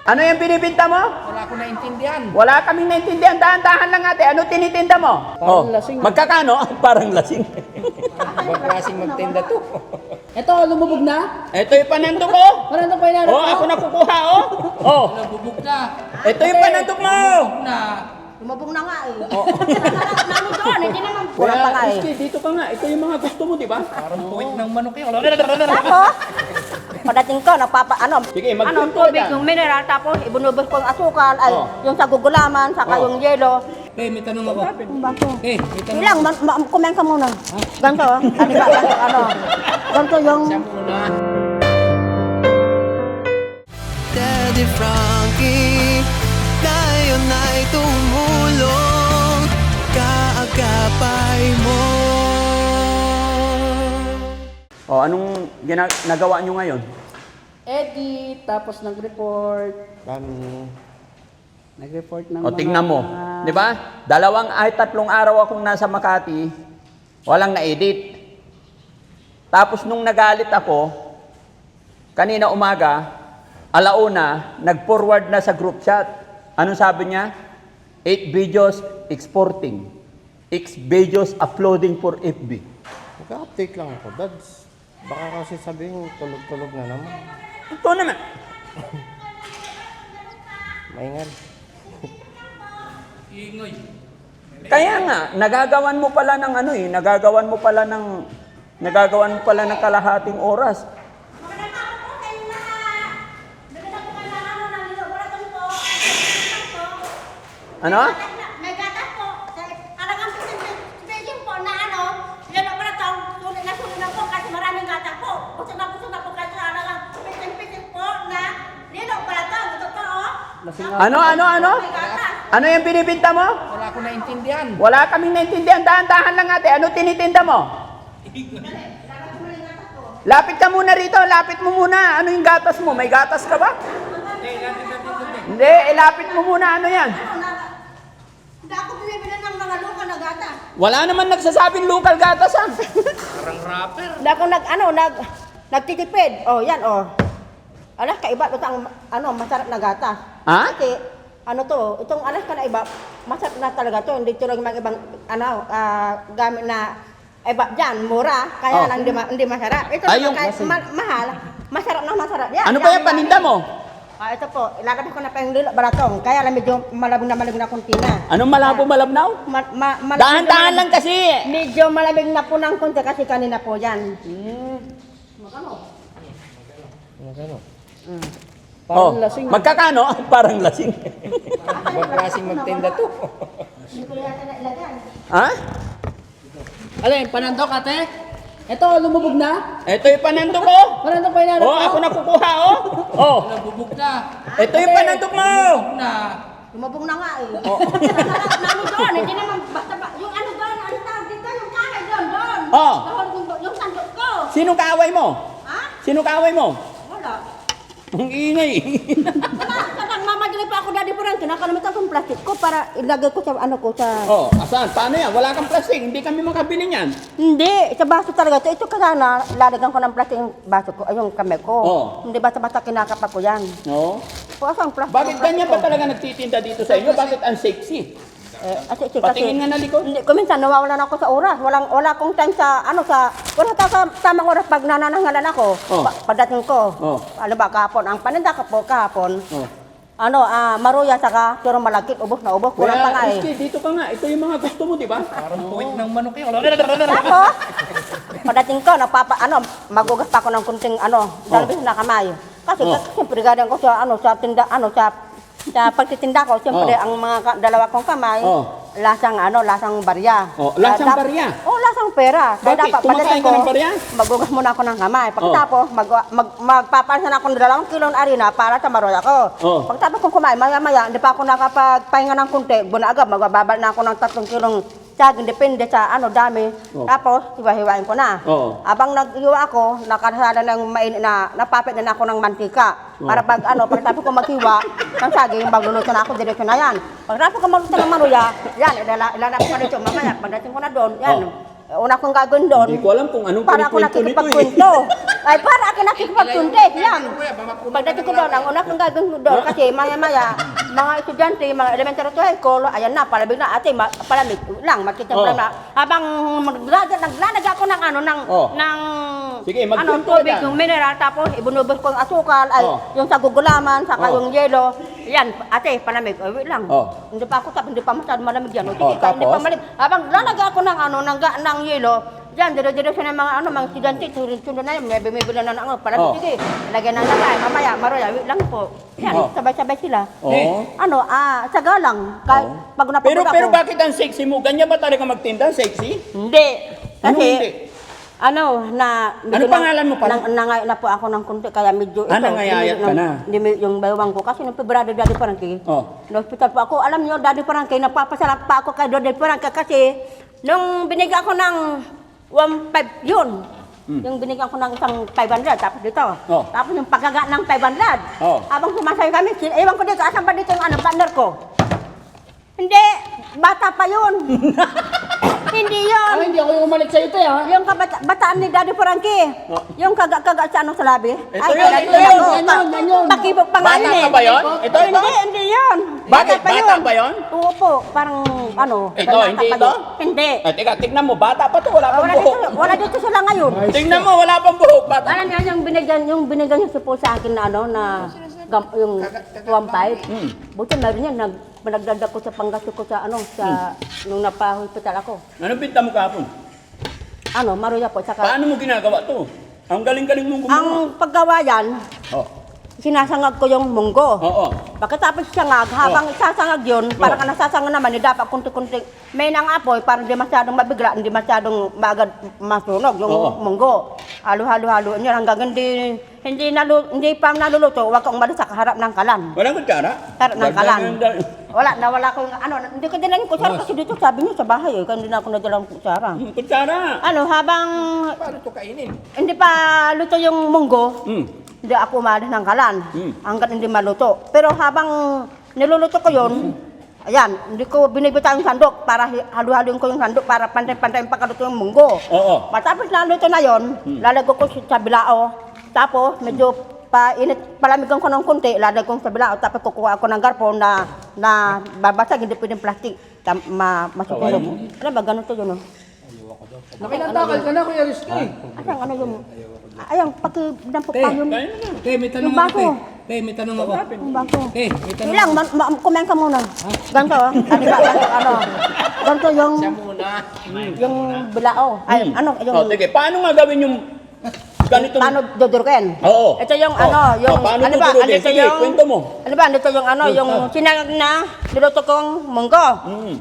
Ano yung binibinta mo? Wala ko naintindihan. Wala kaming naintindihan. Dahan-dahan lang ate. Ano tinitinda mo? Parang lasing. Magkakano? Parang lasing. Ibang klaseng magtinda to. Ito, lumubog na? Ito yung panandok ko. Ano pa inanap Oh, ako na kukuha, oh. Oh, Nabubog na. ito yung panandok mo. Na. Lumabog na nga eh. Namin doon, hindi naman. Wala pa nga eh. Dito ka nga. Ito yung mga gusto mo, di ba? Parang puwit ng manok yun. Ako, padating ko, Sige, anong magkwento tubig, ka. yung mineral, tapos ibunubos ko yung asukal, ay, Oh. yung sa gugulaman, saka Oh. yung yelo. Eh, may tanong ako. Ang bato. Eh, may tanong Ilang, kumain ka muna. Ganto, ano ba, ganto, ganto yung, siya muna. Daddy Frankie, ngayon ay tumulong, kaagapay mo. Oh, anong nagawa nyo ngayon? Edit, tapos nag-report. Nag-report ng O, tingnan mo. Di ba? 3 araw akong nasa Makati, walang na-edit. Tapos nung nagalit ako, kanina umaga, alauna, nag-forward na sa group chat. Anong sabi niya? 8 videos exporting. 8 videos uploading for FB. Nag-update lang ako, Dads. Baka kasi sabihin, tulog-tulog na naman. Ito naman. Maingal. Ingoy. Kaya nga, nagagawan mo pala ng ano eh, nagagawan mo pala ng kalahating oras. Ano? may gatas po, talagang speaking po na ano, lalo pa na taong sulit na po kasi maraming gatas po. Gusto na po kasi talagang speaking po na lalo pala to, gusto po oh. Ano? May gatas. Ano yung binibinta mo? Wala ko naintindihan. Wala kaming naintindihan. Dahan-dahan lang ate. Ano tinitinda mo? Lapit ka muna rito. Lapit mo muna. Ano yung gatas mo? May gatas ka ba? Hindi. Ilapit mo muna. Ano yan? Hindi ako bumibili ng mga luka na gatas. Wala naman nagsasabing local gatas ah. Parang rapper. Hindi ako nagtitipid. Oh, yan oh. Alas, kaiba ito ang masarap na gatas. Ha? Kasi, itong alas ka na iba, masarap na talaga to. Hindi ito lang mga ibang, gamit na iba dyan, mura. Kaya Oh. lang hindi masarap. Ito Ay, naman yung- kahit mahal, masarap na masarap. Yan, Ano ba yung paninda mo? Ito po, ilalabas ko na pa yung lilo, baratong. Kaya lang medyo malabog na konti na. Anong malabo-malabnaw? Dahan-dahan lang kasi. Medyo malamig na po ng konti kasi kanina po yan. Parang lasing. Magkakano? Parang lasing. Ibang klaseng magtinda to. Hindi ko yata na ilagyan. Ha? Alin, panandok ate? Ito, lumubog na? Ito yung panandok ko. Panandok pa inanap Oh, ako na kukuha, oh. Oh, Nabubog na. ito yung panandok mo. Na. Lumabog na nga eh. Namin doon, hindi naman basta ba. Yung ano doon, ano tawag dito, yung kahay doon. Oh. Yung sandok ko. Sinong kaaway mo? Ha? Sinong kaaway mo? Wala. Ang ingay. Kadang mamadali pa ako dati po rin, kinakalimutan kong plastic ko para ilagay ko sa Oh, asan? Paano yan? Wala kang plastic. Hindi kami makabili niyan. Hindi, sa baso talaga ito. Ito kasana, lalagyan ko ng plastic yung baso ko, ay yung kamay ko. Oh. Hindi basta-basta kinakapa ko yan. No? O, asang plastic? Bakit ganyan pa talaga nagtitinda dito sa inyo? Bakit ang sexy? Kasi Patingin nga na likod. Hindi, kuminsan nawawalan ako sa oras. Wala akong time wala sa tamang oras pag nanananggalan ako. Oh. Pagdating ko. Oh. Ano ba kahapon? Ang paninda ko po kahapon. Oh. Maruya saka pero malagkit, ubos na ubos. Kulang pa nga eh. Rizky, dito ka nga. Ito yung mga gusto mo, di ba? Parang puwit ng manok yun. Ako, pagdating ko, magugas pa ako ng kunting dalawis na kamay. Kasi Oh. siyempre galing ko sa tinda, sa pagtitinda ko, siyempre Oh. ang mga dalawa kong kamay, Oh. lasang barya. Oh, lasang barya? Oh, lasang pera. Bakit? Kumakain ka ng barya? Magugas muna ako ng kamay. Pagkatapos, magpapansan ako ng 2 kilong arena para sa maroya ko. Oh. Pagkatapos kong kumain, maya-maya, hindi pa ako nakapagpahinga ng kunti, agad, magbababal na ako ng 3 kilong saging, depende sa dami. Oh. Tapos, hiwa-hiwain ko na. Oo. Abang nag-iwa ako, nakasala ng mainit na, napapit na ako ng mantika. Oh. Para pagkatapos ko maghiwa ng saging, magluluto na ako, diretso na yan. Pagkatapos ko magluto ng maruya, yan, ilalap ko na dito, mamaya, pagdating ko na doon, yan. Una kong gagawin doon, Hindi ko alam kung anong para ako kinikwento nito eh. nakikipagkwento. Ay, para akin nakikipagtundet yan. Pagdating ko doon, ang una kong gagawin ko doon, kasi maya-maya, mga estudyante, mga elementary to high school, ayan na, palamig na, ate, palamig lang, magkitang na. Habang naglalag ako ng ng Sige, anong magkwento tubig, ka. yung mineral, tapos ibunubos ko yung asukal, ay, yung sa gugulaman, saka yung yelo. Yan, ate, palamig. Ay, wait lang. Hindi pa ako tapos, hindi pa masyado malamig yan. Hindi pa malamig. Habang lalag ako ng yelo, yan, dire-dire siya ng mga estudyante, sunod na yan, may bumibili na ng palamig. Sige, lagyan ng lagay, mamaya, maroya, wait lang po. Yan, sabay-sabay sila. Sa galang, kahit pag napagod ako. Pero bakit ang sexy mo? Ganyan ba talaga magtinda? Sexy? Hindi. Ano Kasi, hindi? Ano pangalan mo pala? Nangayat na po ako ng kunti, kaya medyo nangayayat ka na? Yung baywang ko. Kasi nung Pebrado, Daddy Parangke, na-hospital po ako. Alam niyo, Daddy Parangke, napapasalamat pa ako kay Daddy Parangke kasi nung binigyan ko ng 1.5 yun. Yung binigyan ko ng isang 500, tapos dito. Tapos yung pagkaga ng 500. Habang sumasay kami, ewan ko dito, asan ba dito yung partner ko? Hindi, bata pa yun. Hindi yun. Hindi ako yung umalik sa'yo ito, ha? Yung bataan ni Daddy Frankie. Yung kaga sa anong sa labi. Ito yun. Pakibok pa nga Bata yun eh. ka ba yun? Ito? Hindi yun. Bakit? Bata ba yun? Oo po, parang Ito, hindi bata pa ito? yun. Hindi. Teka, tignan mo, bata pa to, wala pang buhok. Wala dito sila ngayon. Tignan mo, wala pang buhok, bata. Alam niyo yung binigyan niyo po sa akin na yung 1.5. Buti meron yan, nagdadag ko sa panggasto ko sa nung napa-hospital ako. Anong binta mo kahapon? Maruya po. Saka, Paano mo ginagawa to? Ang galing-galing mong gumawa. ang paggawa yan, sinasangag ko yung munggo. Oo. Pagkatapos sangag, habang sasangag yun, parang nasasangag naman, dapat kunti-kunti. May nangapoy, parang hindi masyadong mabigla, hindi masyadong maagad masunog yung munggo. Halo-halo-halo nyo hanggang hindi pa naluluto, huwag kang umalis sa kaharap ng kalan. Walang kutsara? Harap ng kalan. Nawala ko yung hindi ko din lang yung kutsara kasi dito sabi niyo sa bahay kaya hindi na ako nadalang kutsara. Kutsara. Habang Paano ito kainin? hindi pa luto yung munggo, hindi ako umalis ng kalan hanggat hindi maluto. Pero habang niluluto ko yun, ayan, hindi ko binibitaw yung sandok para halo-haloin ko yung sandok para pantay-pantay yung pagkaluto yung munggo. Oo. Matapos naluto na yun, lalagay ko sa bilao. Tapos medyo palamigan ko ng kunti, lalagay ko sa bilao. Tapos kukuha ako ng garpo na babasag, hindi pwedeng plastic. Masusunod. Alam ba, ganun to yun, Nakilantakal ka na, Kuya Rizky. Asan yung... Ayang, pagdampok pa yun. May tanong Yung baso. May tanong ako. Yung baso. May tanong Ilang, kumain ka muna. Ganito, ano ba, ganito yung... Yung bilao. Ay, yung... Sige, paano nga gawin yung ganito? Paano dudurukin? Oo. Ito yung yung... paano ano ba? dudurukin? Ito Sige, yung... kwento mo. Ano ba? Ito yung yung sinangag na niluto kong munggo.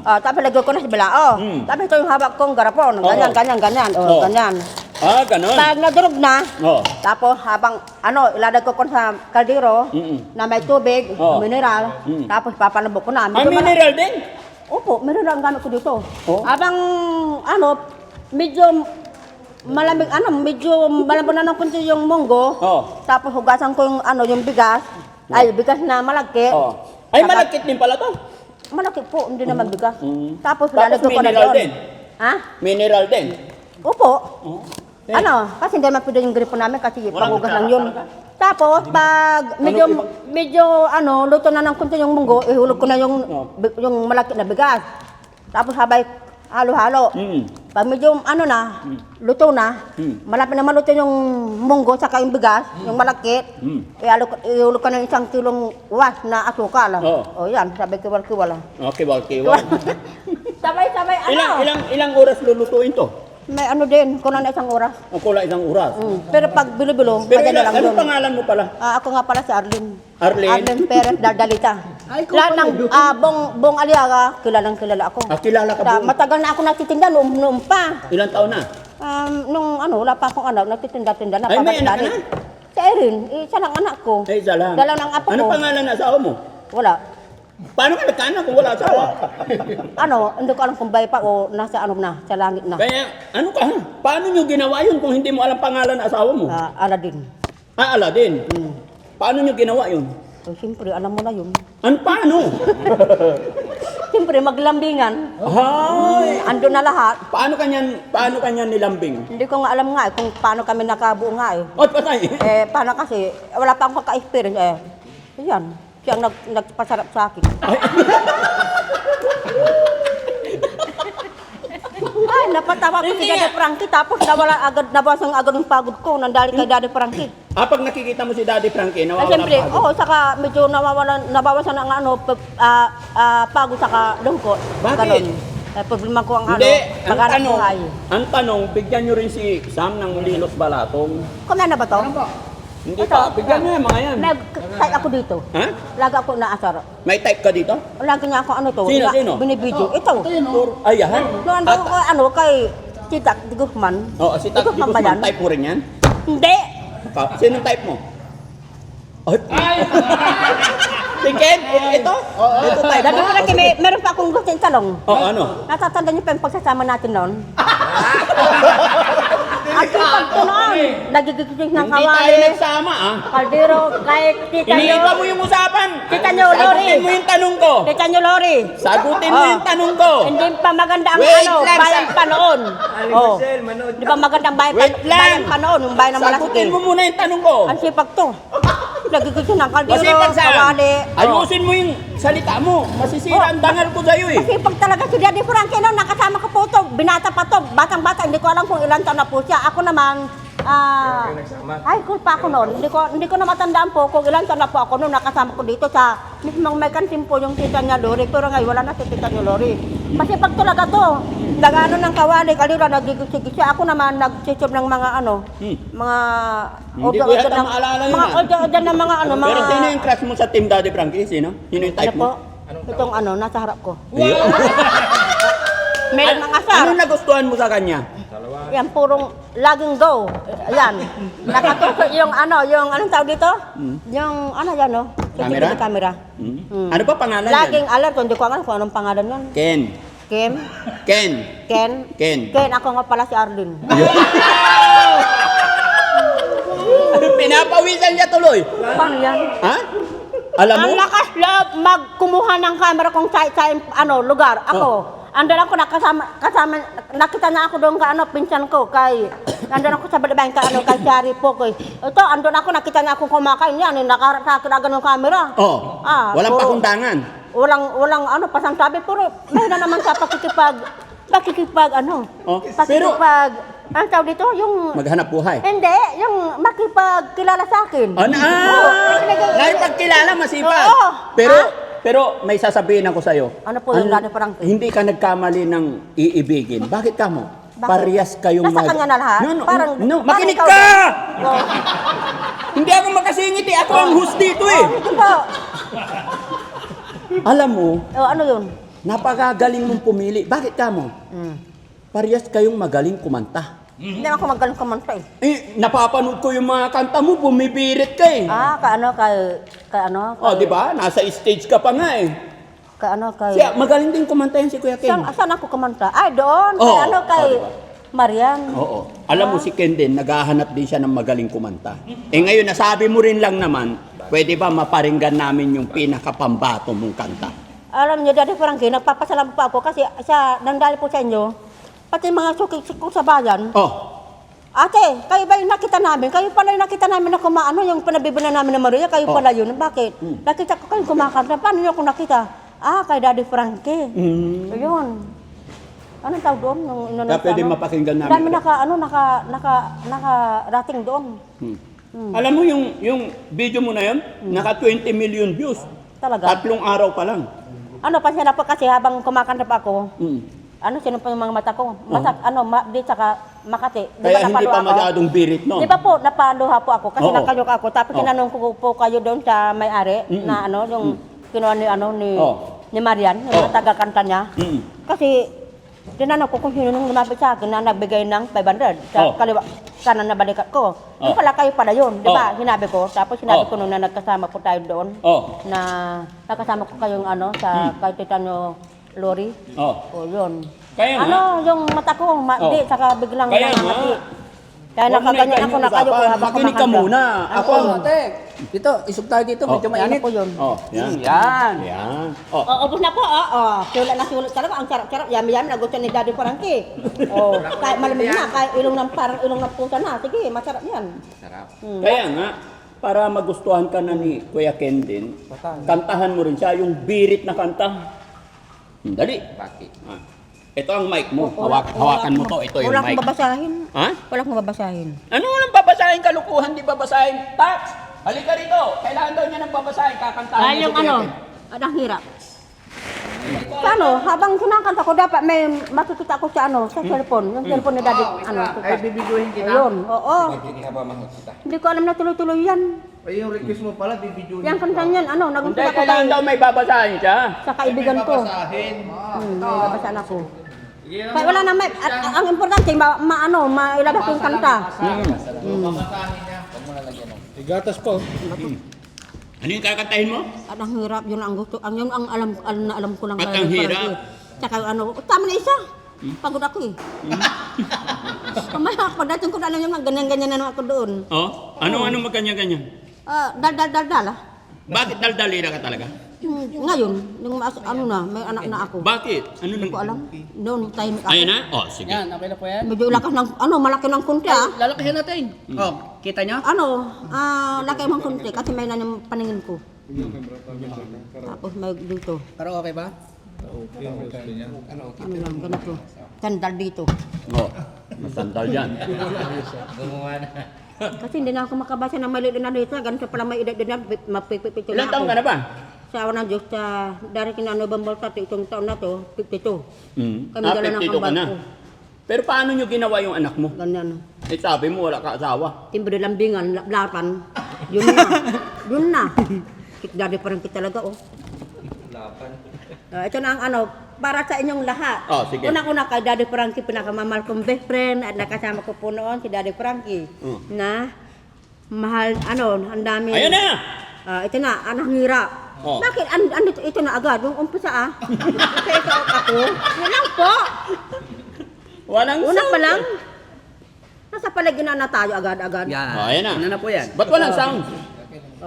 Tapos lagay ko na sa bilao. Tapos ito yung hawak kong garapon. Ganyan, ganyan, ganyan. Ganyan. Ganun. Pag nadurog na, Oo. tapos habang ilalagay ko sa kaldero na may tubig, mineral, tapos papalabok ko na. Mineral din? Opo, mineral ang gamit ko dito. Oh. Habang medyo malamig, medyo malambot na ng kunti yung munggo. Tapos hugasan ko yung bigas. Ay, bigas na malaki. Ay, malakit din pala to. Malaki po, hindi naman bigas. Tapos Tapos lalagay ko na mineral doon. din? Ha? Mineral din? Opo. Kasi hindi naman pwede yung gripo namin kasi panghugas lang yun. Tapos pag medyo luto na ng kunti yung munggo, ihulog ko na yung malaki na bigas. Tapos habay halo-halo. Pag medyo luto na, malapit na maluto yung munggo saka yung bigas, yung malaki, ihulog ko na yung 1 kilong was na asukal. O yan, sabi kiwal-kiwal. Okay, kiwal. Sabay-sabay, Ilang oras lulutuin to? May din, kulang na 1 oras. Kulang 1 oras. Pero pag bilo-bilo, Pero madali lang anong yun. pangalan mo pala? Ako nga pala si Arlene. Arlene? Arlene Perez Daldalita. Ay, Lahat ng Bong Aliaga, kilala ako. Kilala ka Bong? Matagal na ako nagtitinda noong pa. Ilang taon na? Nung wala pa akong anak, nagtitinda-tinda na. Ay, may anak ka na? Si Erin, isa lang anak ko. Ay, isa lang. Dala ng apo Anong ko. pangalan na asawa mo? Wala. Paano ka nagkaanak kung wala asawa? Hindi ko alam kung bay pa o nasa sa langit na. Kaya, paano nyo ginawa yun kung hindi mo alam pangalan ng asawa mo? Aladin. Aladin. Paano nyo ginawa yun? So, siyempre, alam mo na yun. Paano? Siyempre, maglambingan. Ay! Ando na lahat. Paano kanya nilambing? Hindi ko nga alam nga kung paano kami nakabuo nga eh. Oy, patay! Paano kasi, wala pa akong kaka-experience Yan, siya ang nagpasarap sa akin. Ay, napatawa ko si Daddy Frankie, tapos nabawasan agad yung pagod ko, nandali kay Daddy Frankie. Pag nakikita mo si Daddy Frankie, Ay, nawawala siyempre, pagod. saka medyo nabawasan ang pagod saka lungkot. Bakit? Ganun. Problema ko ang Hindi, pag-anak buhay. ang tanong, bigyan nyo rin si Sam ng Lilos Balatong. Kumain na ba to? Hindi pa, bigyan mo yan, mga yan. Nag-type ako dito. Ha? Lagi ako naasar. May type ka dito? Lagi niya ako Sino? binibidyo. Ito. Ay, yan. Noon ako kay Tita di Guzman. Oo, si Tati Guzman ba yan? Guzman, type mo rin yan? Hindi. Sinong type mo? Ay! Si Ken? Ito? Ito type Dati mo? ko lang meron pa akong gusto yung talong. Ano? Natatanda niyo pa yung pagsasama natin noon? At yung pagto noon, nagigigig ng Hindi tayo kawali. nagsama, ah. Kaldero, kay Tita Iniiba mo nyo. yung usapan. Tita nyo, Lori. Sagutin mo yung tanong ko. Tita nyo, Lori. Sagutin mo yung tanong ko. Hindi pa maganda ang Wait lang, bayan pa noon. Di ba maganda ang bayan Wait lang. bayan pa noon, yung bayan ng Malasiki. Sagutin mo muna yung tanong ko. Ang sipag to. Nagigigig ng kaldero, Masipag saan? kawali. Ayusin mo yung salita mo. Masisira ang dangal ko sa'yo eh. Masipag talaga si Daddy Frankie noon, nakasama ko po to, binata pa to, batang-bata, hindi ko alam kung ilan taon na po siya. Ako naman, ay, cool pa ako noon. Hindi ko na matandaan po kung ilan taon na po ako noon, nakasama ko dito sa mismong may kantin po yung tita niya Lori, pero ngayon wala na si tita niya Lori. Masipag talaga to. Nagano ng kawali, kalira, nagigigig siya. Ako naman, nagsisob ng mga mga Hindi ko yata maalala yun, mga ah. order ng mga mga... Pero sino yung crush mo sa Team Daddy Frankie? Sino? Sino yung type Ano po? mo? Itong nasa harap ko. Ayun. Meron mga asar. Anong nagustuhan mo sa kanya? Yan, purong laging go. Ayan. Nakatutok yung anong tawag dito? Yung yan, no? Camera? Camera. Ano pa pangalan Laging yan? alert, hindi ko alam kung anong pangalan yan. Ken. Kim? Ken. Ken? Ken. Ken, ako nga pala si Arlene. Pinapawisan niya tuloy. Paano yan? Ha? Alam mo? Ang lakas loob magkumuha ng camera kung sa lugar. Ako, andun ako kasama, nakita na ako doon pinsan ko, andun ako sa balabayan kay Shari po. Ito, andun ako, nakita na ako kumakain yan, nakaharap sa akin agad ng camera. Oh. Walang puro- pakundangan. Walang pasantabi, pero mahina naman sa pakikipag, Oh, ang tawag dito, yung, Maghanap buhay. hindi, yung makipagkilala sa akin. Naipagkilala, masipag. Oo. Pero may sasabihin ako sa'yo. Ano po yung Daddy Frankie? Hindi ka nagkamali ng iibigin. Bakit ka mo? Bakit? Parehas kayong Nasa kanya na lahat? No, Parang makinig ikaw ka! din. Oo. Hindi ako makasingit eh. Ako ang host dito eh. Ito po. Alam mo, Ano yun? napakagaling mong pumili. Bakit ka mo? Parehas kayong magaling kumanta. Hindi ako magaling kumanta eh. Napapanood ko yung mga kanta mo, bumibirit ka eh. Di ba? Nasa stage ka pa nga eh. Siya, magaling din kumanta yan si Kuya Ken. Saan ako kumanta? Ay, doon. Oo. Kay diba? Marian. Oo. Alam mo si Ken din, naghahanap din siya ng magaling kumanta. Ngayon, nasabi mo rin lang naman, pwede ba maparinggan namin yung pinakapambato mong kanta? Alam niyo, Daddy Frankie, nagpapasalamat pa ako kasi nandali po sa inyo, pati mga suki ko sa bayan. Ate, kayo ba yung nakita namin? Kayo pala yung nakita namin na yung pinabibilan namin ng Maria, kayo pala yun. Bakit? Nakita ko kayong kumakanta. Paano niyo ako nakita? Kay Daddy Frankie. Ayun. Anong tawag doon? Kaya pwede mapakinggan namin. Dami naka-rating doon. Alam mo yung video mo na yun, naka 20 million views. Talaga? 3 araw pa lang. Pasensya na po kasi habang kumakanta pa ako, sino pa yung mga mata ko? Di saka Makati. Kaya hindi pa masyadong birit, no? Di ba po, napaluha po ako kasi Oo. nakalyok ako. Tapos tinanong ko po kayo doon sa may-ari na yung kinuha ni Marian, yung mga taga-kanta niya. Kasi tinanong ko kung sino nung lumapit sa akin na nagbigay ng 500 sa kaliwa kanan na balikat ko. Di pala kayo pala yun, di ba? Sinabi ko. Tapos sinabi ko nung na nagkasama po tayo doon na nakasama ko kayong kay Tita nyo Lori. O yun. Kaya nga. Yung mata ko, di, saka biglang Kaya nga. namati. Kaya nakaganyan ako na kayo habang Makinig ka kumakain. muna. Ako, ate. Dito, isog tayo dito. Medyo Ano mainit. po yun? Oh, yan. Yan. Yan. Oh. Ubus na po, sulat na sulat talaga, ang sarap-sarap. Yami-yami, nagustuhan ni Daddy Frankie. Kahit malamig na, kahit parang ilong ng pusa na. Sige, masarap yan. Kaya nga, para magustuhan ka na ni Kuya Ken din, kantahan mo rin siya, yung birit na kanta. Dali. Bakit? Ito ang mic mo. Hawakan mo to. Ito yung Wala mic. akong babasahin. Ha? Wala akong babasahin. Ano walang babasahin? Kalukuhan, di babasahin. Tax! Halika rito. Kailangan daw niya ng babasahin. Kakantahan niya Yung si Kuya ano, Ken. ang hirap. Ano, habang kinakanta ko, dapat may makikita ko sa cellphone. Yung cellphone ni Daddy, Ay, bibidyohin kita. Ayun, oo. Hindi ko alam na tuloy-tuloy yan. Ay, yung request mo pala, bibidyohin. Yung kanta niyan, Hindi, nagumpisa ko kailangan daw may babasahin siya. sa kaibigan ko. Babasahin. May babasaan ako. Kaya wala na may, at ang importante, mailabas yung kanta. Igatas po. Ano yung kakantahin mo? At ang hirap, yun ang gusto, yun ang alam ko lang. At ang hirap? Tsaka tama na isa. Pagod ako eh. Kamaya, pagdating ko na alam yung ganyan-ganyan na ako doon. Oh? Anong magkanya-ganyan? Dal-dal-dal. Bakit daldalira ka talaga? Ngayon, may anak na ako. Bakit? Ano Hindi nang... ko alam. Noon, tahimik ako. Ayan na? Oh, sige. Yan, okay na po yan. Medyo lakas ng, malaki ng kunti ah. Lalakihan natin. Oh, kita nyo? Laki ng kunti kasi may na yung paningin ko. Tapos may dito. Pero okay ba? Ano lang, ganito. Sandal dito. Oh, masandal yan. Kasi hindi na ako makabasa ng maliit na dito. Ganito pala may edad din na mapipipito Ilang na taon ako. ka na ba? Sa awan ng Diyos, dari kinanobang balta, itong taon na to, 52. Hmm. Kami dala ng 52 ka kambal na. ko. Pero paano nyo ginawa yung anak mo? Ganyan. Eh sabi mo wala ka asawa. Timbre lambingan, lapan. Yun na. Yun na. Dari pa rin kita talaga, oh. Lapan. Ito na ang para sa inyong lahat. Oh, sige. Una-una kay Daddy Frankie, pinakamamahal kong best friend at nakasama ko po noon si Daddy Frankie. Na mahal, ang dami. Ayan na! Ito na, ang hirap. Oh. Bakit? Ito na agad, yung umpisa Ito ako. Yun lang po. Walang Una sound. pa lang. Nasa paligid na tayo agad-agad. Yan. Oh, ayan na. Ano na po yan? Ba't walang sound?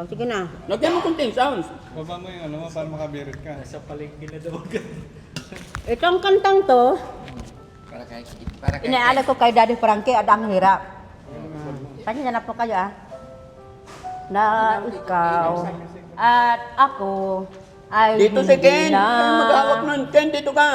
Sige na. Lagyan mo kunting sounds. Baba mo yung ano mo para makabirit ka. Itong kantang to, inaalala ko kay Daddy Frankie at ang hirap. Pasensya na po kayo na ikaw at ako ay Dito si Ken. hindi na. Ay, maghawak nun. Ken, dito ka.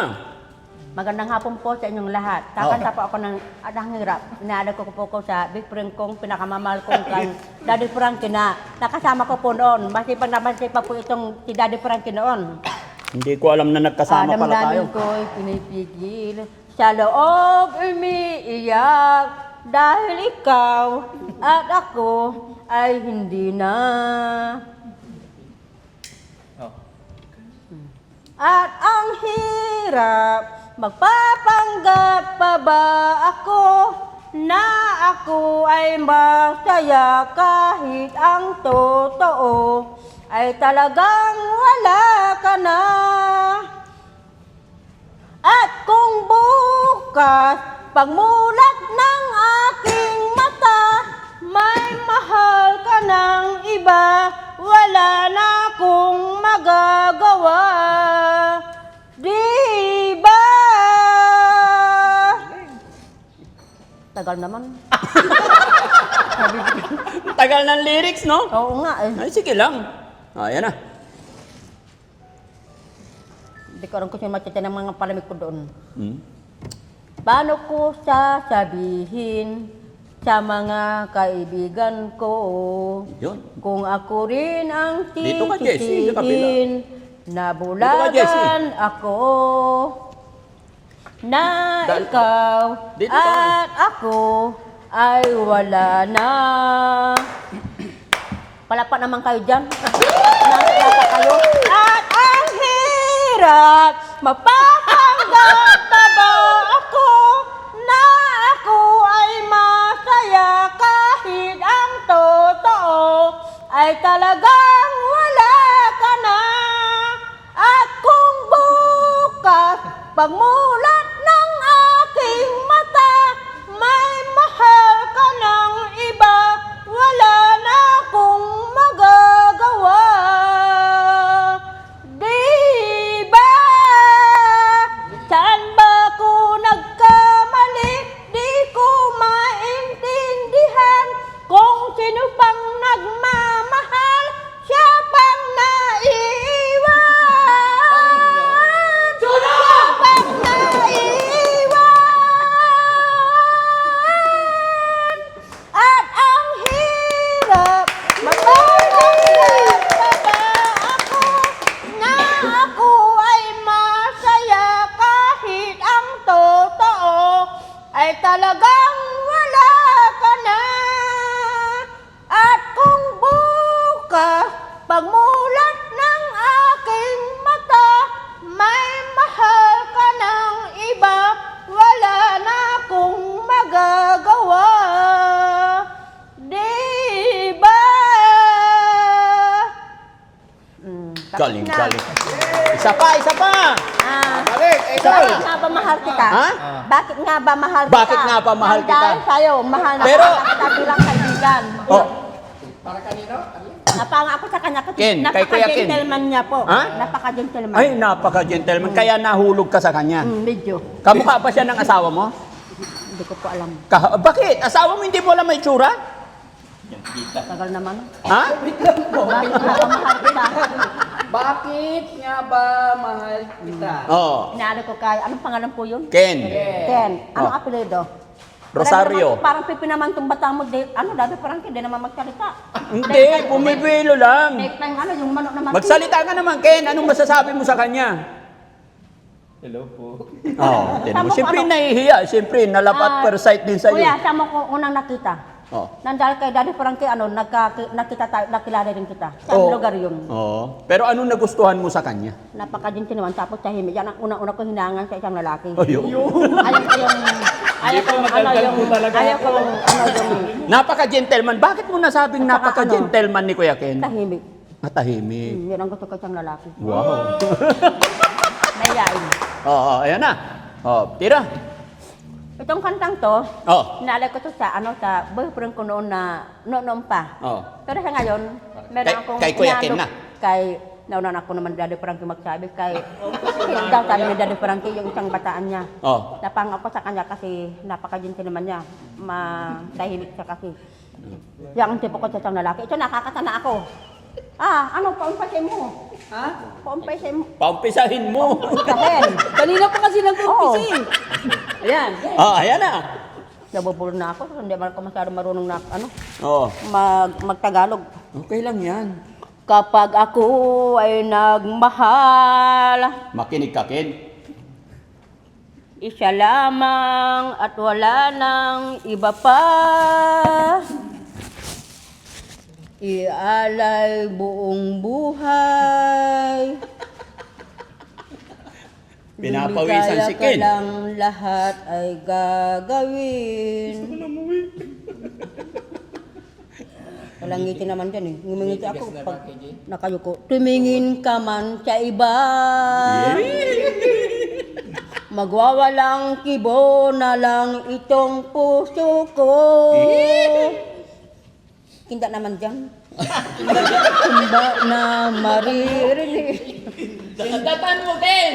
Magandang hapon po sa inyong lahat. Kakanta po ako ng Adang Hirap. Inaalala ko po ko sa big friend kong pinakamamahal kong kay Daddy Frankie na nakasama ko po noon. Masipag na masipag po itong si Daddy Frankie noon. Hindi ko alam na nagkasama pala tayo. Damdamin ko'y pinipigil, sa loob umiiyak, dahil ikaw at ako ay hindi na. At ang hirap, magpapanggap pa ba ako na ako ay masaya kahit ang totoo ay talagang wala ka na. At kung bukas pagmulat ng aking mata may mahal ka ng iba, wala na akong magagawa. Diba? Tagal naman. Tagal ng lyrics, no? Oo nga eh. Ay, sige lang. Ayan na. Hindi ko alam kung sino matita ng mga palamig ko doon. Hmm. Paano ko sasabihin sa mga kaibigan ko Yun. kung ako rin ang Dito ka, Jessie, sa kabila. titihin na bulagan ako na Dahil- ikaw Dito ka. at ako ay wala na. Palapak naman kayo dyan. Nasa kayo. At ang hirap, mapapanggap pa ba ako na ako ay masaya kahit ang totoo ay talagang wala ka na. At kung bukas pagmulat ng aking mata may mahal ka na. pagmulat ng aking mata, may mahal ka ng iba, wala na akong magagawa. Diba? Galing, galing. Isa pa, isa pa! Bakit nga ba mahal kita? Ha? Bakit nga ba mahal kita? Bakit nga ba mahal kita? Dahil sa'yo, mahal na Pero- kita bilang kaibigan. Oh, Napanga ako sa kanya kasi Ken, kay Kuya Ken. napaka-gentleman niya po. Ha? Napaka-gentleman. ay, napaka-gentleman. Kaya nahulog ka sa kanya. Medyo. Kamukha ba siya ng asawa mo? Hindi ko po alam. Bakit? Asawa mo hindi mo alam may tsura? Tagal naman. Ha? Bakit nga ba mahal kita? Bakit nga ba mahal kita? Oo. Inaano ko kay, anong pangalan po yun? Ken. Ken. Anong Oh. apelido? Rosario. Parang pipi naman itong batang mo. Dati parang hindi naman magsalita. Hindi, bumibilo lang. Next time, yung manok naman. Magsalita ka naman, Ken. Anong masasabi mo sa kanya? Hello po. Oo. Tama ko, Siyempre ano? nahihiya. Siyempre, nalapat per sight din sa'yo. Kuya, tama ko unang nakita. Oo. Nandahil kay Daddy Frankie, nakita tayo, nakilala rin kita. Sa Oo. lugar yun. Oo. Pero anong nagustuhan mo sa kanya? Napakadinti naman, tapos tahimik. Yan ang unang-una ko hinangan sa isang lalaki. Ayun. Ayaw ko yung Napaka-gentleman. Bakit mo nasabing At saka napaka-gentleman ni Kuya Ken? tahimik. Tahimik. Yan ang gusto ko isang lalaki. Wow. Nayain. Oo, ayan na. Oo, tira. Itong kantang to, Oo. naalala ko to sa boyfriend ko noon noon pa. Oo. Pero sa ngayon, meron Kay- akong kay Kuya Ken inaano- na? Kay nauna ako naman Daddy Frankie magsabi kay daw sabi ni Daddy Frankie yung isang bataan niya. Oo. Napang ako sa kanya kasi napakagente naman niya. Matahimik siya kasi. Yan ang tipo ko sa isang lalaki. Ito nakakatana ako. Paumpasin mo. Ha? Paumpasin mo. Paumpisahin mo. Kahen. Kanina pa kasi nag-umpisa eh. Ayan. Ayan na. Nabubulo na ako. Hindi man ako masyado marunong na Oo. magtagalog. Okay lang yan. Kapag ako ay nagmahal, Makinig ka, Ken. isa lamang at wala nang iba pa. Ialay buong buhay. Pinapawisan si Lumigaya Ken. ka lang, lahat ay gagawin. Kalangiti naman dyan eh. Ngumingiti ako pag nakayuko. Tumingin ka man sa iba. Magwawalang kibo na lang itong puso ko. Kinda naman dyan. Kumba na maririnig. Datan mo, Ken!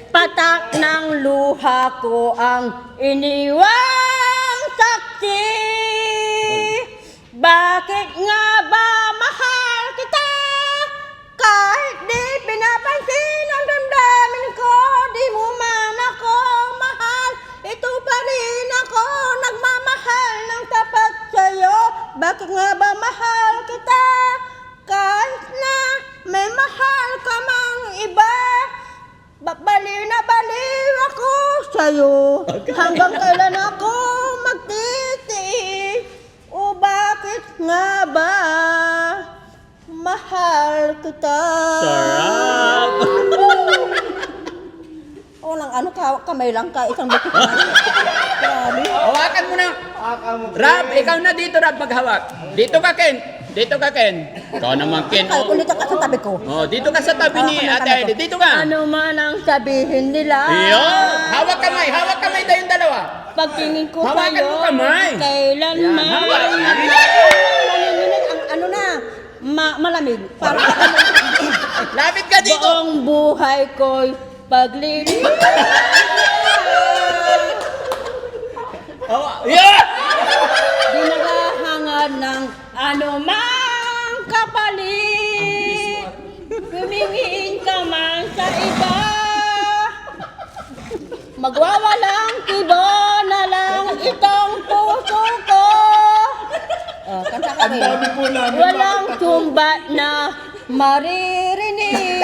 Patak ng luha ko ang iniwang saksi. Bakit nga ba mahal kita? Kahit di pinapansin ang damdamin ko, di mo man ako mahal. Ito pa rin ako, nagmamahal ng tapat sa'yo. Bakit nga ba mahal kita? Kahit na may mahal ka mang iba. Baliw na baliw ako sa'yo. Hanggang kailan ako magtitiis? O bakit nga ba mahal kita? Sarap! Walang kamay lang ka, isang beses na. Grabe. Hawakan mo na. Rab, ikaw na dito, Rab, maghawak. Dito ka, Ken. Dito ka, Ken. Ikaw naman, Ken. Ay, kung dito ka sa tabi ko. Oh, dito ka sa tabi ni Ate Heidi. Dito ka. Ano man ang sabihin nila. Iyon. Hawak kamay tayong dalawa. Pagtingin ko Hawakan sa'yo, mo kamay. kailanman. Hawak. Nanginginig ang malamig. Parang Lapit ka dito. buong buhay ko'y paglilip. Oh, yeah! Di naghahangad ng anumang kapalit. Tumingin ka man sa iba. Magwawalang kibo na lang itong puso ko. Kanta ka rin. Walang tumba na maririnig.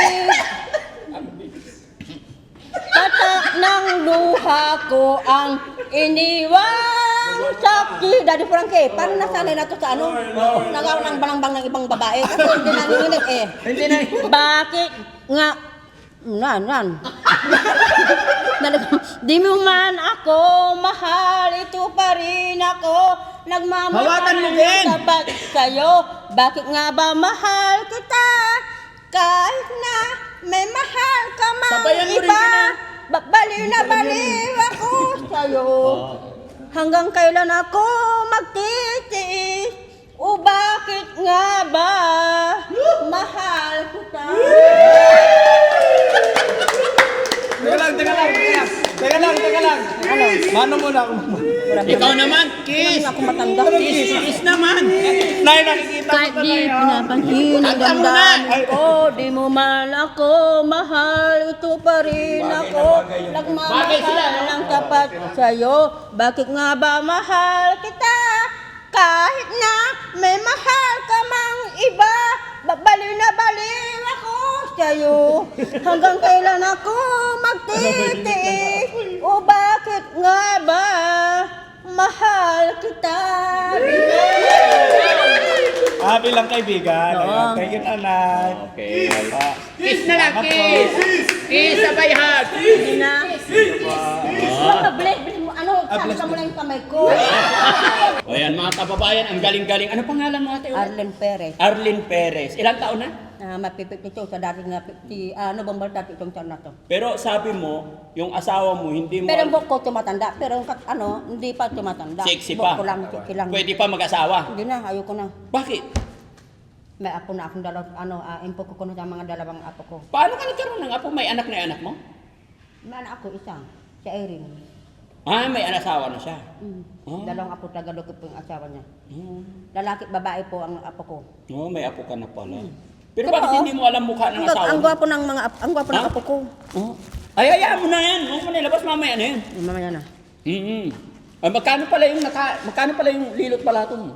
Patak ng luha ko ang iniwan Saki, Daddy Frankie, paano nasanay na to sa ano? Nagawa ng balangbang ng ibang babae. Kasi hindi nanginginig eh. Hindi na. Bakit nga? Nan. Di mo man ako mahal, ito pa rin ako. Nagmamahal Hawakan mo din. sapat sa'yo. Bakit nga ba mahal kita? Kahit na may mahal ka mang Sabayan mo rin iba. yun, Baliw na baliw ako sa'yo. Hanggang kailan ako magtitiis? O bakit nga ba mahal kita? Teka lang. Mano muna ako. Ikaw naman, kiss. Ako matanda. Kiss naman. Nay, nakikita Kahit di pinapansin ang damdamin ko, di mo man ako mahal, ito pa rin ako. Nagmamahal ng tapat sa'yo. Bakit nga ba mahal kita? Kahit na may mahal ka mang iba, baliw na baliw ako sa'yo. Hanggang kailan ako magtitiis? O bakit nga ba mahal kita? Bilang kaibigan. Oo. Thank you, nanay. Okay. Kiss na lang, kiss. Kiss, sabay hug. Hindi na. Bless mo. Ano, saan mo lang yung kamay ko? O yan, mga kababayan, ang galing-galing. Ano pangalan mo ate? Arlen Perez. Arlene Perez. Ilang taon na? Mapipit ito sa dating na November dati itong taon na to. Pero sabi mo, yung asawa mo, hindi mo... Pero ang buhok ko tumatanda, pero hindi pa tumatanda. Sexy Buhok pa. ko lang, sexy lang. Pwede pa mag-asawa. Hindi na, ayoko na. Bakit? May apo na akong impo ko na sa mga dalawang apo ko. Paano ka nagkaroon ng apo? May anak na yung anak mo? May anak ako isa, si Erin. May asawa na siya. Oh. Dalawang apo tagalog po yung asawa niya. Oh. Lalaki at babae po ang apo ko. Oh, may apo ka na pala. Pero Pero, bakit hindi mo alam mukha ng asawa Ang mo? gwapo ng ang gwapo ng Ha? apo ko. Oh. Ay, hayaan mo na yan. Huwag mo nilabas mamaya na yan. Mamaya na. Ay, magkano pala yung lilot palaton mo?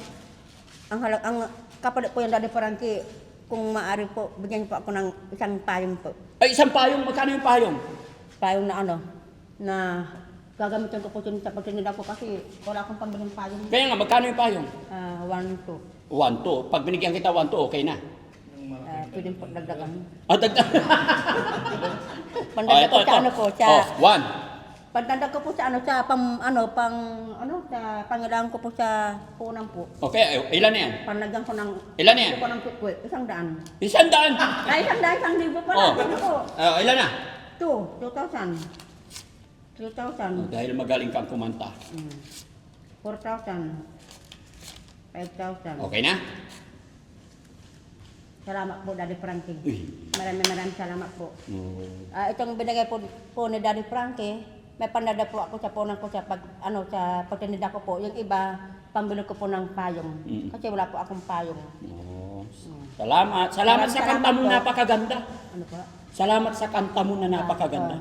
Ang kapalit po yung Daddy Frankie, kung maaari po, bigyan niyo po ako ng isang payong po. Ay, isang payong. Magkano yung payong? Payong na gagamitin ko po sa pagtinda ko kasi wala akong pambiling payong. Kaya nga, magkano yung payong? 1, 2. 1-2. Pag binigyan kita 1-2, okay na. Pwedeng po dagdagan. Dagdag. Pandagdag ko sa ano po, sa... Oh, 1. Pandagdag ko po sa sa pangailangan ko po sa punang po. Okay, ilan na yan? Panlagyan ko ng... Ilan yan? ko ng tukwit, 100. 100. Ay, 1,000 pala. Oh. Ano po? Ilan na? 2,000. 3,000. Dahil magaling kang kumanta. 4,000. 5,000. Okay na? Salamat po, Daddy Frankie. Uy. Maraming salamat po. Oh. Itong binigay po ni Daddy Frankie, may pandada po ako sa punang ko sa sa pagtinda ko po. Yung iba, pambili ko po ng payong. Kasi wala po akong payong. Oh. Salamat. Salamat sa kanta mo po. napakaganda. Ano po? Salamat sa kanta mo na napakaganda.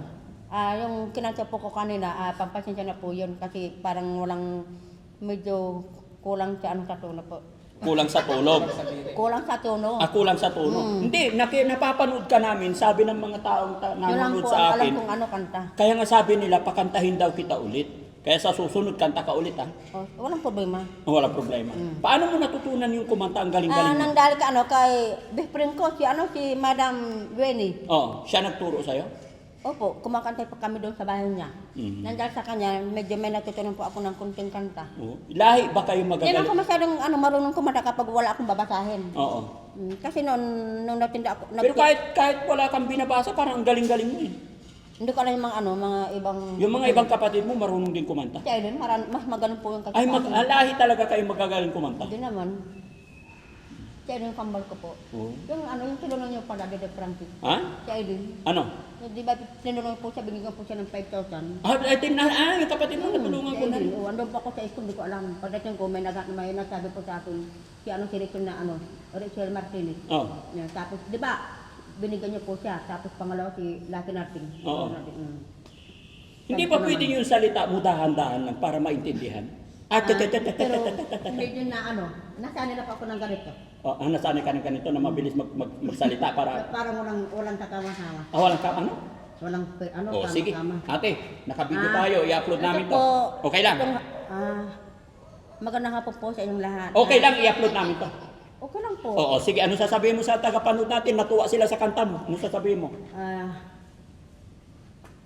Yung kinanta po ko kanina, pampasensya na po yun kasi parang walang medyo kulang sa sa tono po. Kulang sa tulog. Kulang sa tono. Kulang sa tono. Hindi, napapanood ka namin, sabi ng mga taong Yun lang nanonood po ang sa alam akin. kung ano kanta. Kaya nga sabi nila, pakantahin daw kita ulit. Kaya sa susunod, kanta ka ulit, ha? Walang problema. Walang problema. Paano mo natutunan yung kumanta? Ang galing-galing mo. Nang dahil ka kay best friend ko, si Madam Weni. Siya nagturo sa'yo? Opo, kumakanta po kami doon sa bahay niya. Nang dahil sa kanya, medyo may natutunan po ako ng kunting kanta. Lahi ba kayo Hindi magagaling? ako masyadong marunong kumanta kapag wala akong babasahin. Oo. Kasi nung natinda ako, Pero kahit wala kang binabasa, parang ang galing-galing mo eh. hindi ko alam yung mga ibang... Yung mga ibang kapatid mo, marunong din kumanta. Kaya din, mas magaling po yung kasi Ay, sa akin. lahi talaga kayo magagaling kumanta. Hindi naman. Kaya din yung kambal ko po. Oo. Yung tinulong niyo pala, Dede Frankie. Ha? Kaya din. Ano? Di ba, tinulong po siya, binigyan po siya ng 5,000. Yung kapatid mo, natulungan ko na. Andun po ako sa school, hindi ko alam. Pagdating ko, may nagsabi po sa akin, si Rachel Rachel Martinez. Yan, tapos, di ba, binigyan niyo po siya. Tapos pangalawa si Lucky Martin. Oo. Hindi ba pwede yung salita mo dahan-dahan lang para maintindihan? Pero, medyo na nasanay na po ako ng ganito. Nasanay ka ng ganito na mabilis magsalita para... Parang walang tatawa-tawa. Walang ka, ano? Walang, Sige. tama. Ate, nakabidyo tayo. I-upload namin to. po, Okay lang? Magandang hapon po sa inyong lahat. Okay lang, i-upload namin to. Okay lang po. Oo, sige, ano sasabihin mo sa tagapanood natin? Natuwa sila sa kanta mo. Ano sasabihin mo?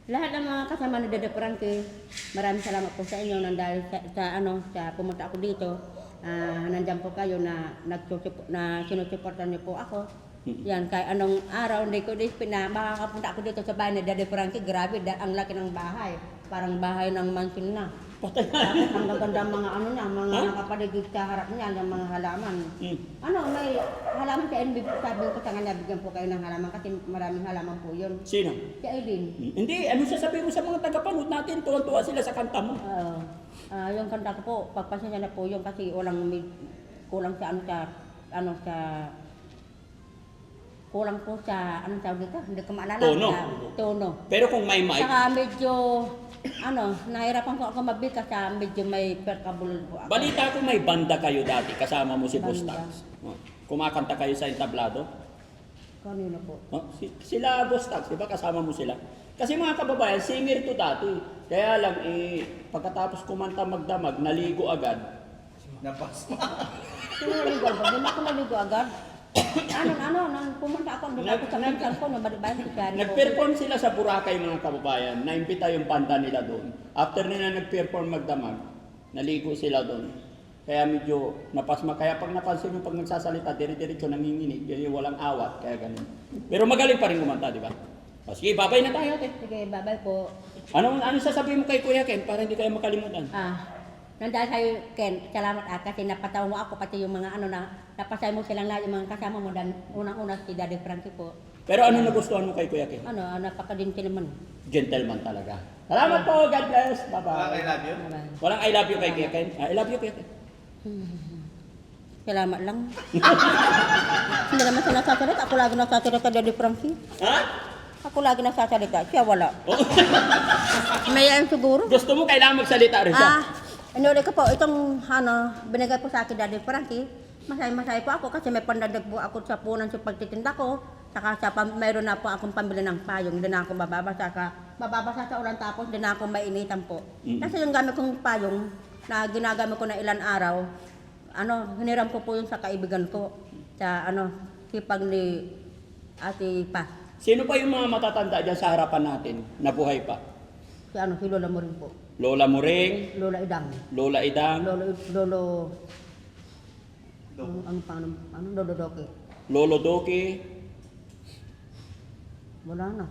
Lahat ng mga kasama ni Dede Frankie, maraming salamat po sa inyo nang dahil sa pumunta ako dito. Nandiyan po kayo na sinusuportan niyo po ako. Yan, kahit anong araw, hindi ko makakapunta ako dito sa bahay ni Dede Frankie. Grabe, ang laki ng bahay. Parang bahay ng mansion na. Tapos ang gaganda mga mga nakapaligid sa harap niya, ng mga halaman. May halaman sa NB, sabi ko sa kanya, bigyan po kayo ng halaman kasi maraming halaman po yun. Sino? Si Aileen. Hindi, ano sasabihin mo sa mga tagapanood natin? Tuwan-tuwa sila sa kanta mo. Yung kanta ko po, pagpasensya na po yung kasi kulang kulang po sa, anong tawag dito? Hindi ko maalala. Tono. Tono. Pero kung may mic, Saka medyo, nahirapan ko ako mabit kasi medyo may perkabulol po ako. balita ko may banda kayo dati, kasama mo si Boss Banda. Tags. Kumakanta kayo sa entablado? Kanino po? Sila Boss Tags, di ba kasama mo sila? Kasi mga kababayan, singer to dati. Kaya lang, pagkatapos kumanta magdamag, naligo agad. Sino naligo agad? Hindi ako naligo agad. Pumunta ako doon ako sa pinsan ko, nabalibayan si Shari. Nag-perform sila sa Boracay mga kababayan, naimbita yung banda nila doon. After nila nag-perform magdamag, naligo sila doon. Kaya medyo napasma. Kaya pag napansin mo pag nagsasalita, dire-diretso nanginginig, yung walang awat, kaya ganun. Pero magaling pa rin kumanta, di ba? Sige, babay na tayo. Sige, babay po. Ano sasabihin mo kay Kuya Ken para hindi kayo makalimutan? Nandahil sa'yo, Ken, salamat kasi napataw mo ako, pati yung mga napasay mo silang lahat, yung mga kasama mo, dan unang-una si Daddy Frankie po. Pero ano nagustuhan mo kay Kuya Ken? Napaka-gentleman. Gentleman talaga. Salamat po, God bless. Bye-bye. I love you. Bye-bye. Walang I love you kay Kuya Ken. I love you, Kuya Ken. Salamat lang. Hindi naman siya nasasalita. Ako lagi nasasalita, Daddy Frankie. Ha? Ako lagi nasasalita. Siya wala. May yan siguro. Gusto mo kailangan magsalita rin siya? Inulit ko po, itong binigay po sa akin Daddy Frankie, masaya po ako kasi may pandadag po ako sa punan sa pagtitinda ko. Saka mayroon na po akong pambili ng payong, hindi na ako mababasa sa ulan tapos hindi na ako mainitan po. Kasi yung gamit kong payong na ginagamit ko na ilan araw, hiniram ko po yun sa kaibigan ko, sa sipag ni Ate Paz. Sino pa yung mga matatanda dyan sa harapan natin na buhay pa? Si Lola mo rin po. Lola Muring, Lola Idang. Lola Idang, Lolo Doke. Lolo Doki. Wala na.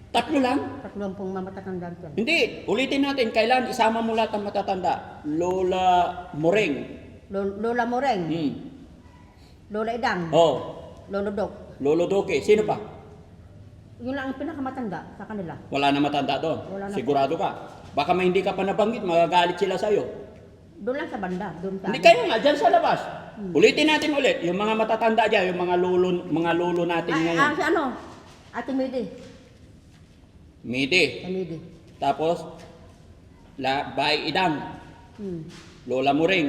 Tatlo lang? Tatlong pong mamatatanda dyan. Hindi, ulitin natin. Kailan isama mo lahat ng matatanda? Lola Muring. Lola Moreng. Lola Idang. Lolo Dok. Lolo Doki. Sino pa? Yun lang ang pinakamatanda sa kanila. Wala na matanda doon. Wala na. Sigurado ka. Baka may hindi ka pa nabanggit, magagalit sila sa'yo. Doon lang sa banda. Doon sa Hindi kayo nga, dyan sa labas. Ulitin natin ulit. Yung mga matatanda dyan, yung mga lolo natin ngayon. Si Ate Midi. Midi. Midi. Tapos, Bay Idang. Lola Muring.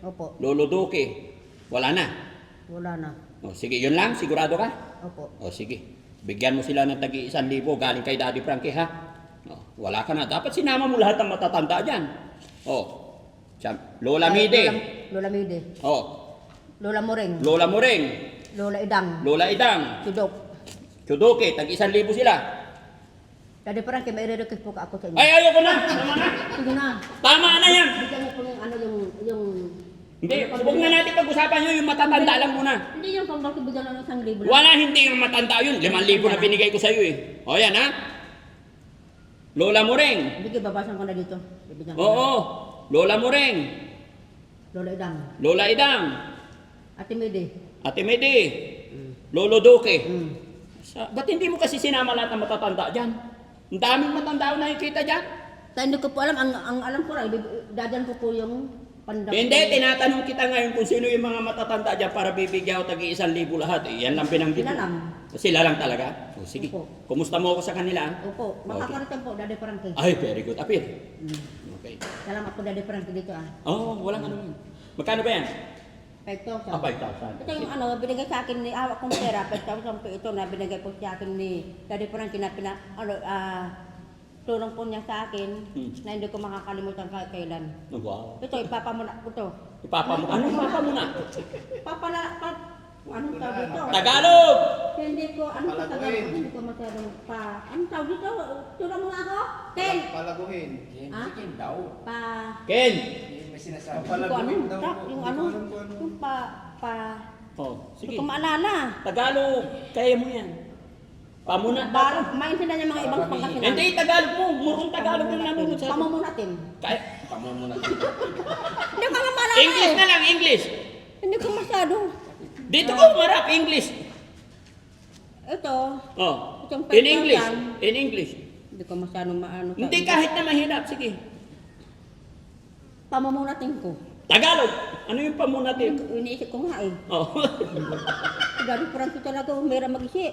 Opo. Lolo Duque. Wala na. Wala na. Sige, yun lang. Sigurado ka? Opo. Sige. Bigyan mo sila ng tagi 1,000 galing kay Daddy Frankie, ha? Wala ka na. Dapat sinama mo lahat ng matatanda dyan. Lola Midi. Lola Midi. Lola Moreng. Lola Muring. Lola Idang. Lola Idang. Tudok. Chudoke, tag 1,000 sila. Daddy Frankie, may re-request po ako sa inyo. Ay, ayoko na. Tama na. Sige na. Tama na yan. Bigyan mo po yung Hindi, huwag na natin pag-usapan nyo, yung matatanda lang muna. Hindi yung pang bakit bigyan ng 1,000 lang. Wala, hindi yung matanda yun. 5,000 na binigay ko sa'yo eh. Yan ha. Lola Muring. Sige, babasan ko na dito. Bibigyan ko Oo. Lola Muring. na. Lola Idang. Lola Idang. Ate Midi. Ate Medi. Lolo Duque. Ba't hindi mo kasi sinama lahat ng matatanda dyan? Ang daming matanda na nakikita dyan. Hindi ko po alam. Ang alam ko lang, dadyan ko po yung pandang. Hindi, tinatanong kita ngayon kung sino yung mga matatanda dyan para bibigyan ko tagi 1,000 lahat. Yan lang binanggit Sila mo. lang. Sila lang talaga? Sige. Opo. Kumusta mo ako sa kanila? Opo. Makakarating po, Daddy Frankie. Ay, very good. Apir. Okay. Salamat po, Daddy Frankie dito Walang ano yun. Magkano ba yan? 5,000. 5,000. Ito yung binigay sa akin ni hawak kong pera, 5,000 po ito na binigay po sa akin ni Daddy Frankie na tulong po niya sa akin na hindi ko makakalimutan kahit kailan. Wow. Ito, ipapamuna ko to. Ipapa mo. Ano ipapa mo na? Anong tawag dito? Tagalog! Hindi ko, anong sa Tagalog? Hindi ko masyadong anong tawag dito? Turo mo nga ako? Ken! Palaguhin. Ha? Pa... Ken! Hindi ko ano? Yung ano? Yung Oh, Hindi sige. ko maalala. Tagalog. Kaya mo yan. Pamuna. Baro, maintindihan niya mga ibang Pangasinan. Hindi, Tagalog mo. Murong Tagalog na nanonood sa akin. Pamumunatin. Kaya, Hindi ko nga maalala English eh. na lang, English. Hindi ko masyado. Dito ko marap, English. Ito, Oh. Itong In English. 5,000. In English. hindi ko masyadong maano. Hindi kahit na mahirap. Sige. Pamumunatin ko. Tagalog. Ano yung pamunatin? Iniisip ko nga eh. Oh. Gari parang ito talaga, mayroon mag-isip.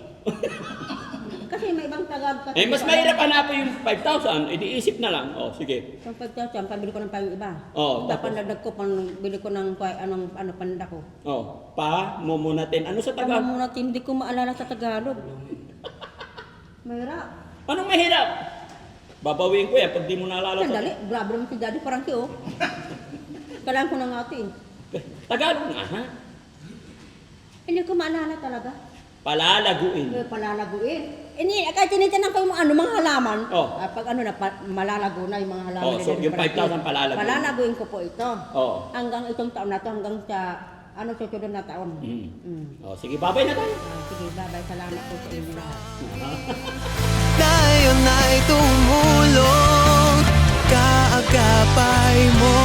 Kasi may ibang Tagalog kasi. Eh, mas mahirap hanapin yung 5,000. Eh, di isip na lang. Oh, sige. Yung 5,000, pabili ko ng pang iba. Oh, Tapos pandadag ko, bili ko ng panda ko. Oh, pamunatin. Ano sa Tagalog? Pamumunatin, hindi ko maalala sa Tagalog. Mahirap. Anong mahirap? Babawiin ko yan pag di mo naalala sa... Sandali, grabe naman si Daddy Frankie oh. Kailangan ko na nga ito eh. Tagalog nga, ha? Hindi ko maalala talaga. Palalaguin. Palalaguin. Kahit tinitinan ko yung mga halaman, Oh. pag malalago na yung mga halaman. Oh, so ni Daddy yung Frankie. 5,000 palalaguin. Palalaguin ko po ito. Oh. Hanggang itong taon na to, hanggang sa susunod na taon. Oh, sige, babay na tayo. Sige, bye-bye. Salamat po sa inyo lahat. Ngayon ay tumulong, kaagapay mo